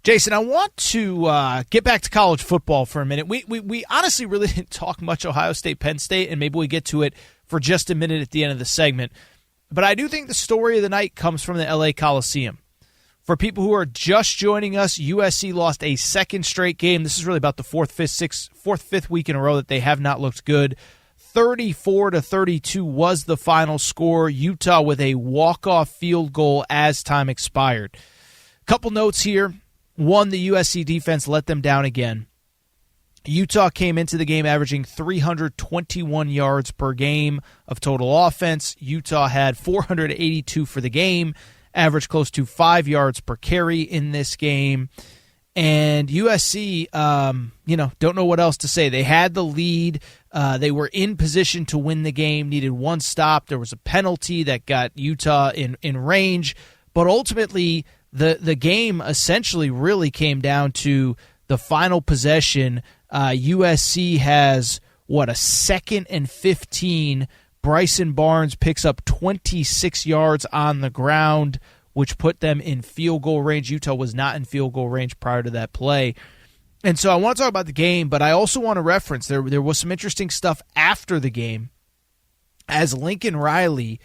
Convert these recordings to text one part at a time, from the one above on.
Jason, I want to get back to college football for a minute. We honestly really didn't talk much Ohio State, Penn State, and maybe we get to it for just a minute at the end of the segment. But I do think the story of the night comes from the L.A. Coliseum. For people who are just joining us, USC lost a second straight game. This is really about the fourth, fifth week in a row that they have not looked good. 34-32 was the final score. Utah with a walk-off field goal as time expired. Couple notes here. One, the USC defense let them down again. Utah came into the game averaging 321 yards per game of total offense. Utah had 482 for the game, averaged close to 5 yards per carry in this game. And USC, don't know what else to say. They had the lead. They were in position to win the game, needed one stop. There was a penalty that got Utah in range. But ultimately, the game essentially really came down to the final possession. USC has, a 2nd and 15. Bryson Barnes picks up 26 yards on the ground, which put them in field goal range. Utah was not in field goal range prior to that play. And so I want to talk about the game, but I also want to reference there was some interesting stuff after the game as Lincoln Riley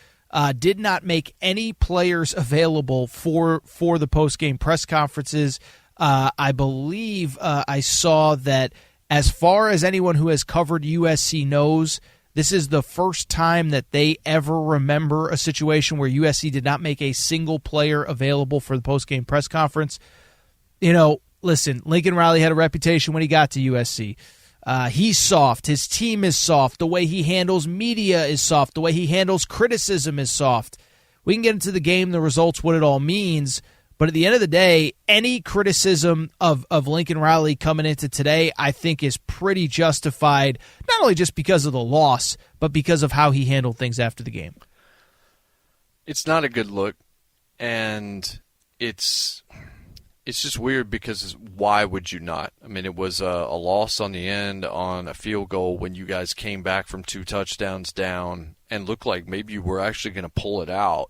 did not make any players available for the post-game press conferences. I believe I saw that as far as anyone who has covered USC knows, this is the first time that they ever remember a situation where USC did not make a single player available for the post-game press conference. Listen, Lincoln Riley had a reputation when he got to USC. He's soft. His team is soft. The way he handles media is soft. The way he handles criticism is soft. We can get into the game, the results, what it all means. But at the end of the day, any criticism of Lincoln Riley coming into today, I think, is pretty justified, not only just because of the loss, but because of how he handled things after the game. It's not a good look, and it's just weird because why would you not? I mean, it was a loss on the end on a field goal when you guys came back from 2 touchdowns down and looked like maybe you were actually going to pull it out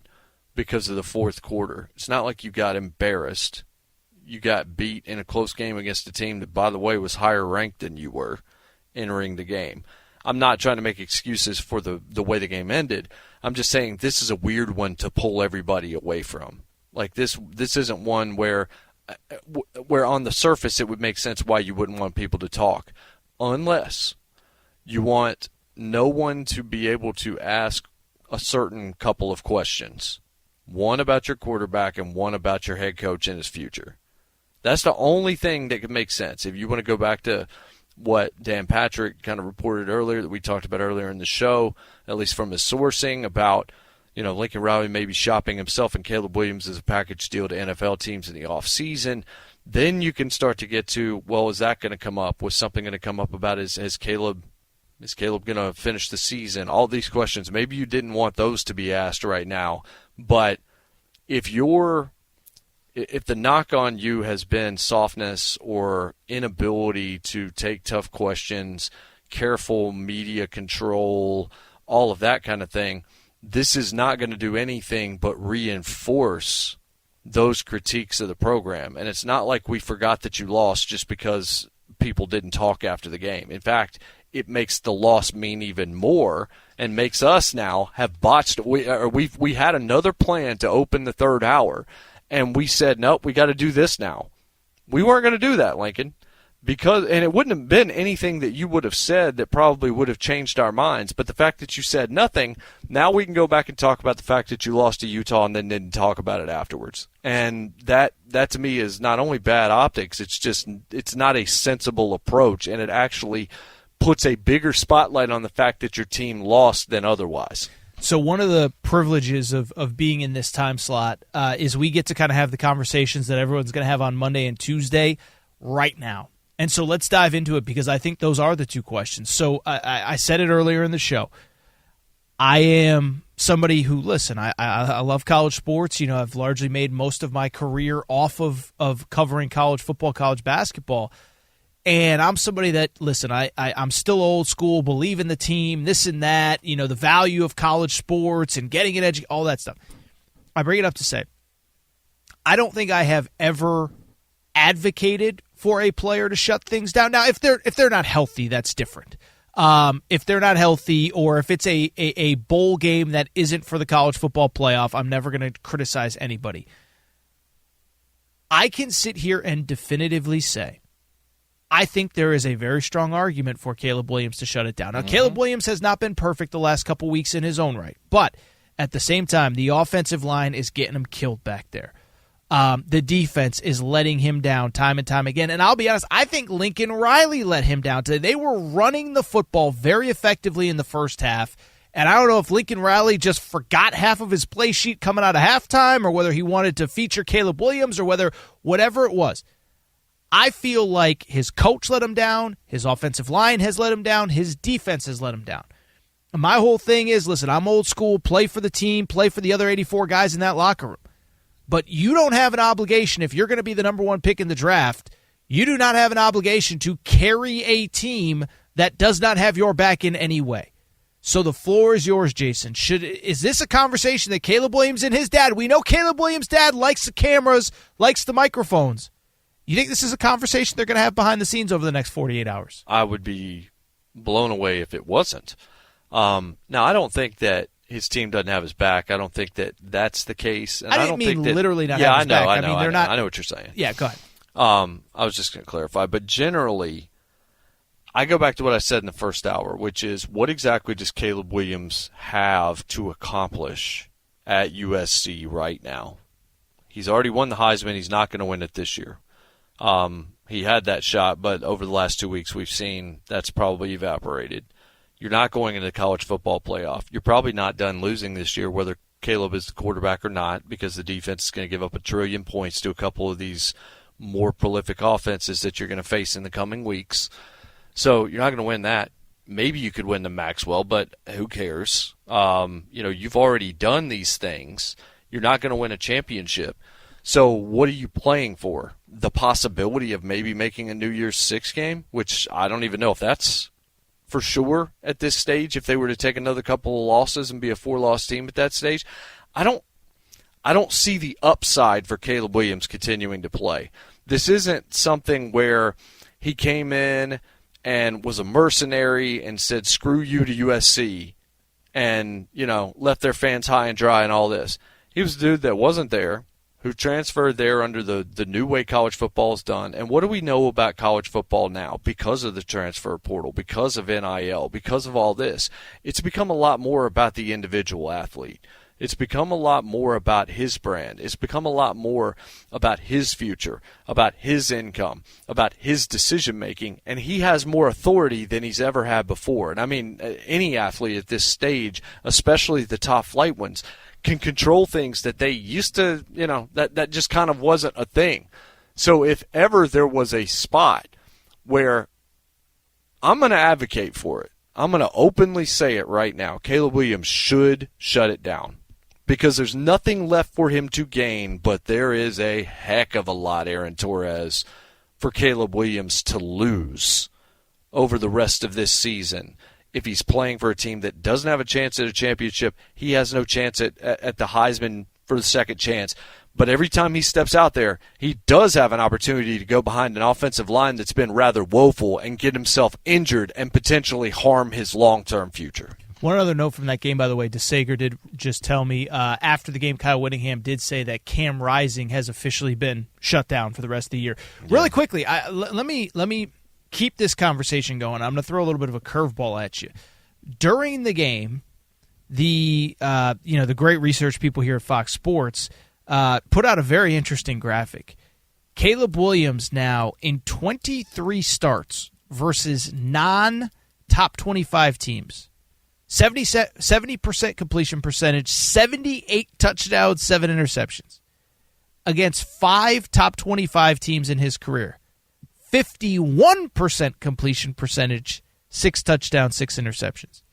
because of the fourth quarter. It's not like you got embarrassed. You got beat in a close game against a team that, by the way, was higher ranked than you were entering the game. I'm not trying to make excuses for the way the game ended. I'm just saying this is a weird one to pull everybody away from. Like this isn't one where on the surface it would make sense why you wouldn't want people to talk, unless you want no one to be able to ask a certain couple of questions. One about your quarterback and one about your head coach and his future. That's the only thing that could make sense. If you want to go back to what Dan Patrick kind of reported earlier, that we talked about earlier in the show, at least from his sourcing, about Lincoln Riley maybe shopping himself and Caleb Williams as a package deal to NFL teams in the offseason, then you can start to get to, well, is that going to come up? Was something going to come up about is Caleb going to finish the season? All these questions. Maybe you didn't want those to be asked right now, but if the knock on you has been softness or inability to take tough questions, careful media control, all of that kind of thing, this is not going to do anything but reinforce those critiques of the program. And it's not like we forgot that you lost just because people didn't talk after the game. In fact, it makes the loss mean even more and makes us now have botched. We had another plan to open the third hour, and we said, nope, we got to do this now. We weren't going to do that, Lincoln, and it wouldn't have been anything that you would have said that probably would have changed our minds. But the fact that you said nothing, now we can go back and talk about the fact that you lost to Utah and then didn't talk about it afterwards. And that to me is not only bad optics, it's not a sensible approach, and it actually puts a bigger spotlight on the fact that your team lost than otherwise. So one of the privileges of being in this time slot is we get to kind of have the conversations that everyone's going to have on Monday and Tuesday right now. And so let's dive into it, because I think those are the two questions. So I said it earlier in the show. I am somebody who, listen, I love college sports. I've largely made most of my career off of covering college football, college basketball. And I'm somebody that, listen, I'm still old school, believe in the team, this and that, the value of college sports and getting an education, all that stuff. I bring it up to say, I don't think I have ever advocated for a player to shut things down. Now, if they're not healthy, that's different. If they're not healthy, or if it's a bowl game that isn't for the college football playoff, I'm never going to criticize anybody. I can sit here and definitively say, I think there is a very strong argument for Caleb Williams to shut it down. Now, Caleb Williams has not been perfect the last couple weeks in his own right, but at the same time, the offensive line is getting him killed back there. The defense is letting him down time and time again. And I'll be honest, I think Lincoln Riley let him down today. They were running the football very effectively in the first half. And I don't know if Lincoln Riley just forgot half of his play sheet coming out of halftime, or whether he wanted to feature Caleb Williams, or whatever it was. I feel like his coach let him down, his offensive line has let him down, his defense has let him down. And my whole thing is, listen, I'm old school, play for the team, play for the other 84 guys in that locker room. But you don't have an obligation, if you're going to be the number one pick in the draft, you do not have an obligation to carry a team that does not have your back in any way. So the floor is yours, Jason. Is this a conversation that Caleb Williams and his dad, we know Caleb Williams' dad likes the cameras, likes the microphones. You think this is a conversation they're going to have behind the scenes over the next 48 hours? I would be blown away if it wasn't. Now, I don't think that his team doesn't have his back. I don't think that that's the case. And I didn't mean literally not have his back. I know what you're saying. Yeah, go ahead. I was just going to clarify. But generally, I go back to what I said in the first hour, which is, what exactly does Caleb Williams have to accomplish at USC right now? He's already won the Heisman. He's not going to win it this year. He had that shot, but over the last 2 weeks we've seen that's probably evaporated. You're not going into the college football playoff. You're probably not done losing this year, whether Caleb is the quarterback or not, because the defense is going to give up 1 trillion points to a couple of these more prolific offenses that you're going to face in the coming weeks. So you're not going to win that. Maybe you could win the Maxwell, but who cares? You've already done these things. You're not going to win a championship. So what are you playing for? The possibility of maybe making a New Year's Six game, which I don't even know if that's for sure at this stage. If they were to take another couple of losses and be a 4-loss team at that stage, I don't see the upside for Caleb Williams continuing to play. This isn't something where he came in and was a mercenary and said, screw you to USC, and, left their fans high and dry and all this. He was a dude that wasn't there, who transferred there under the new way college football is done. And what do we know about college football now because of the transfer portal, because of NIL, because of all this? It's become a lot more about the individual athlete. It's become a lot more about his brand. It's become a lot more about his future, about his income, about his decision-making, and he has more authority than he's ever had before. And I mean, any athlete at this stage, especially the top flight ones, can control things that they used to, that just kind of wasn't a thing. So if ever there was a spot where I'm going to advocate for it, I'm going to openly say it right now, Caleb Williams should shut it down, because there's nothing left for him to gain, but there is a heck of a lot, Aaron Torres, for Caleb Williams to lose over the rest of this season. If he's playing for a team that doesn't have a chance at a championship, he has no chance at the Heisman for the second chance. But every time he steps out there, he does have an opportunity to go behind an offensive line that's been rather woeful and get himself injured and potentially harm his long-term future. One other note from that game, by the way, DeSager did just tell me after the game, Kyle Whittingham did say that Cam Rising has officially been shut down for the rest of the year. Yeah. Really quickly, let me keep this conversation going. I'm going to throw a little bit of a curveball at you. During the game, the great research people here at Fox Sports put out a very interesting graphic. Caleb Williams now in 23 starts versus non-top 25 teams. 70% completion percentage, 78 touchdowns, 7 interceptions. Against 5 top 25 teams in his career. 51% completion percentage, 6 touchdowns, 6 interceptions.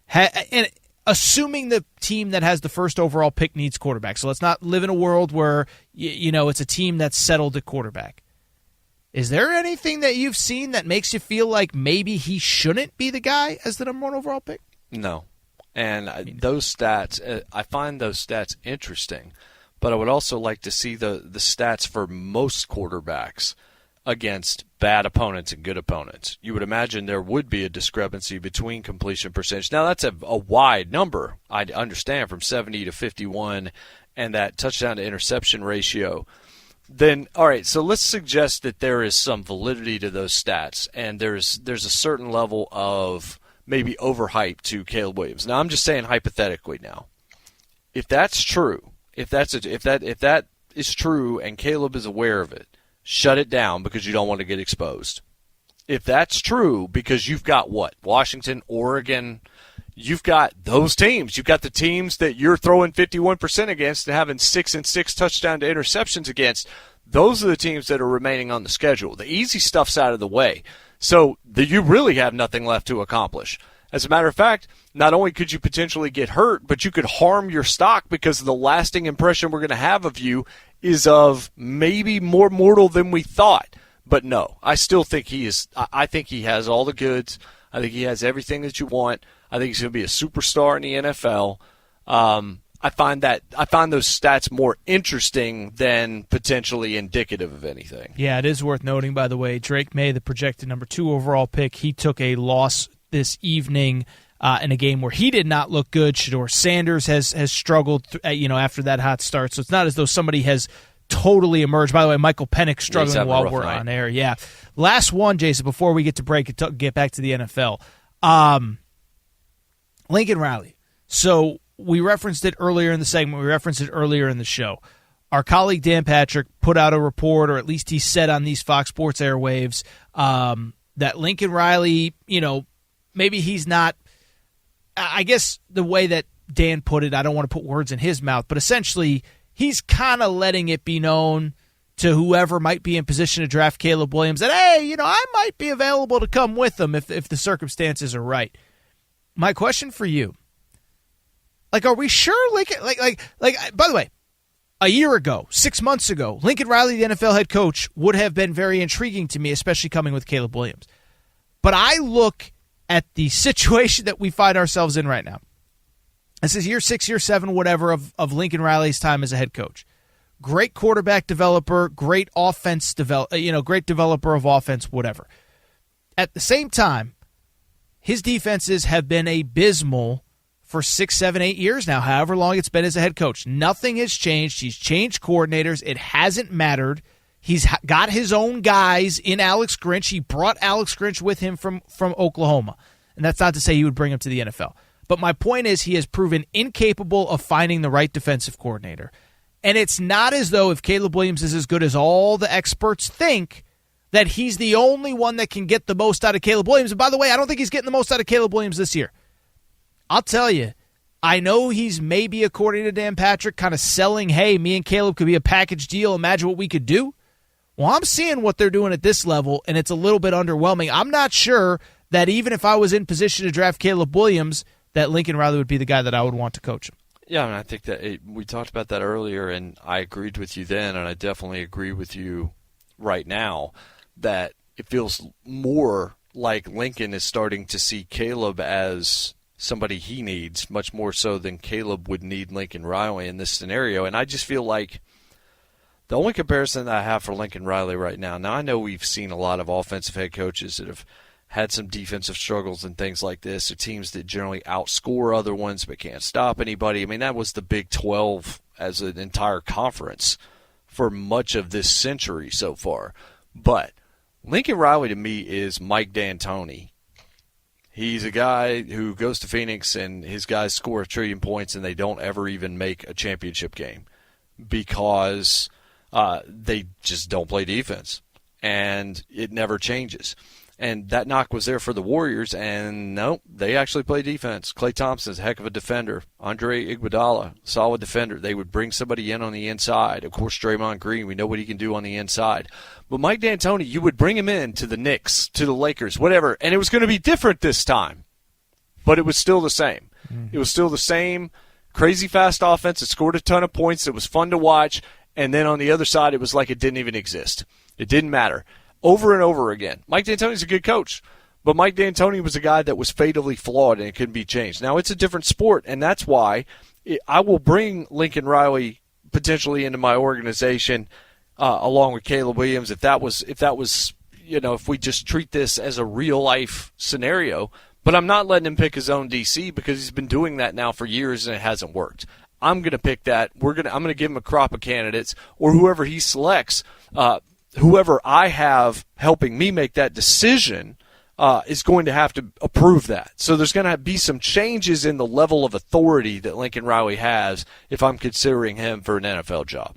And assuming the team that has the first overall pick needs quarterback. So let's not live in a world where it's a team that's settled at quarterback. Is there anything that you've seen that makes you feel like maybe he shouldn't be the guy as the number 1 overall pick? No. And those stats, I find those stats interesting. but I would also like to see the stats for most quarterbacks against bad opponents and good opponents. You would imagine there would be a discrepancy between completion percentage. Now, that's a wide number, I understand, from 70 to 51 and that touchdown to interception ratio. Then, all right, so let's suggest that there is some validity to those stats, and there's a certain level of maybe overhype to Caleb Williams. Now, I'm just saying hypothetically now. If that's true, if that is true and Caleb is aware of it, shut it down because you don't want to get exposed. If that's true, because you've got what? Washington, Oregon, you've got those teams. You've got the teams that you're throwing 51% against and having 6 and 6 touchdown to interceptions against. Those are the teams that are remaining on the schedule. The easy stuff's out of the way. So you really have nothing left to accomplish. As a matter of fact, not only could you potentially get hurt, but you could harm your stock because the lasting impression we're going to have of you is of maybe more mortal than we thought. But no, I still think he is. I think he has all the goods. I think he has everything that you want. I think he's going to be a superstar in the NFL. I find those stats more interesting than potentially indicative of anything. Yeah, it is worth noting, by the way, Drake May, the projected number 2 overall pick, he took a loss this evening in a game where he did not look good. Shedeur Sanders has struggled, after that hot start. So it's not as though somebody has totally emerged. By the way, Michael Penix struggling while we're on air. Yeah. Last one, Jason, before we get to break and get back to the NFL. Lincoln Riley. So we referenced it earlier in the segment. We referenced it earlier in the show. Our colleague Dan Patrick put out a report, or at least he said on these Fox Sports airwaves, that Lincoln Riley, maybe he's not, I guess the way that Dan put it, I don't want to put words in his mouth, but essentially he's kind of letting it be known to whoever might be in position to draft Caleb Williams that, hey, I might be available to come with them if the circumstances are right. My question for you, are we sure Lincoln, by the way, a year ago, 6 months ago, Lincoln Riley, the NFL head coach, would have been very intriguing to me, especially coming with Caleb Williams. But I look at the situation that we find ourselves in right now. This is year 6, year 7, whatever, of Lincoln Riley's time as a head coach. Great quarterback developer, great great developer of offense, whatever. At the same time, his defenses have been abysmal for 6, 7, 8 years now, however long it's been as a head coach. Nothing has changed. He's changed coordinators. It hasn't mattered. He's got his own guys in Alex Grinch. He brought Alex Grinch with him from Oklahoma. And that's not to say he would bring him to the NFL. But my point is he has proven incapable of finding the right defensive coordinator. And it's not as though if Caleb Williams is as good as all the experts think, that he's the only one that can get the most out of Caleb Williams. And by the way, I don't think he's getting the most out of Caleb Williams this year. I'll tell you, I know he's maybe, according to Dan Patrick, kind of selling, hey, me and Caleb could be a package deal. Imagine what we could do. Well, I'm seeing what they're doing at this level, and it's a little bit underwhelming. I'm not sure that even if I was in position to draft Caleb Williams, that Lincoln Riley would be the guy that I would want to coach him. Yeah, I think that we talked about that earlier, and I agreed with you then, and I definitely agree with you right now, that it feels more like Lincoln is starting to see Caleb as somebody he needs, much more so than Caleb would need Lincoln Riley in this scenario. And I just feel like the only comparison that I have for Lincoln Riley right now, I know we've seen a lot of offensive head coaches that have had some defensive struggles and things like this, or teams that generally outscore other ones but can't stop anybody. I mean, that was the Big 12 as an entire conference for much of this century so far. But Lincoln Riley to me is Mike D'Antoni. He's a guy who goes to Phoenix and his guys score 1 trillion points and they don't ever even make a championship game because they just don't play defense, and it never changes. And that knock was there for the Warriors, and no, they actually play defense. Klay Thompson's a heck of a defender. Andre Iguodala, solid defender. They would bring somebody in on the inside. Of course, Draymond Green, we know what he can do on the inside. But Mike D'Antoni, you would bring him in to the Knicks, to the Lakers, whatever, and it was going to be different this time. But it was still the same. It was still the same crazy fast offense. It scored a ton of points. It was fun to watch. And then on the other side, it was like it didn't even exist. It didn't matter. Over and over again. Mike D'Antoni's a good coach, but Mike D'Antoni was a guy that was fatally flawed and it couldn't be changed. Now, it's a different sport, and that's why I will bring Lincoln Riley potentially into my organization along with Caleb Williams. If that was if we just treat this as a real life scenario. But I'm not letting him pick his own DC because he's been doing that now for years and it hasn't worked. I'm going to pick that. I'm going to give him a crop of candidates, or whoever he selects, whoever I have helping me make that decision is going to have to approve that. So there's going to be some changes in the level of authority that Lincoln Riley has if I'm considering him for an NFL job.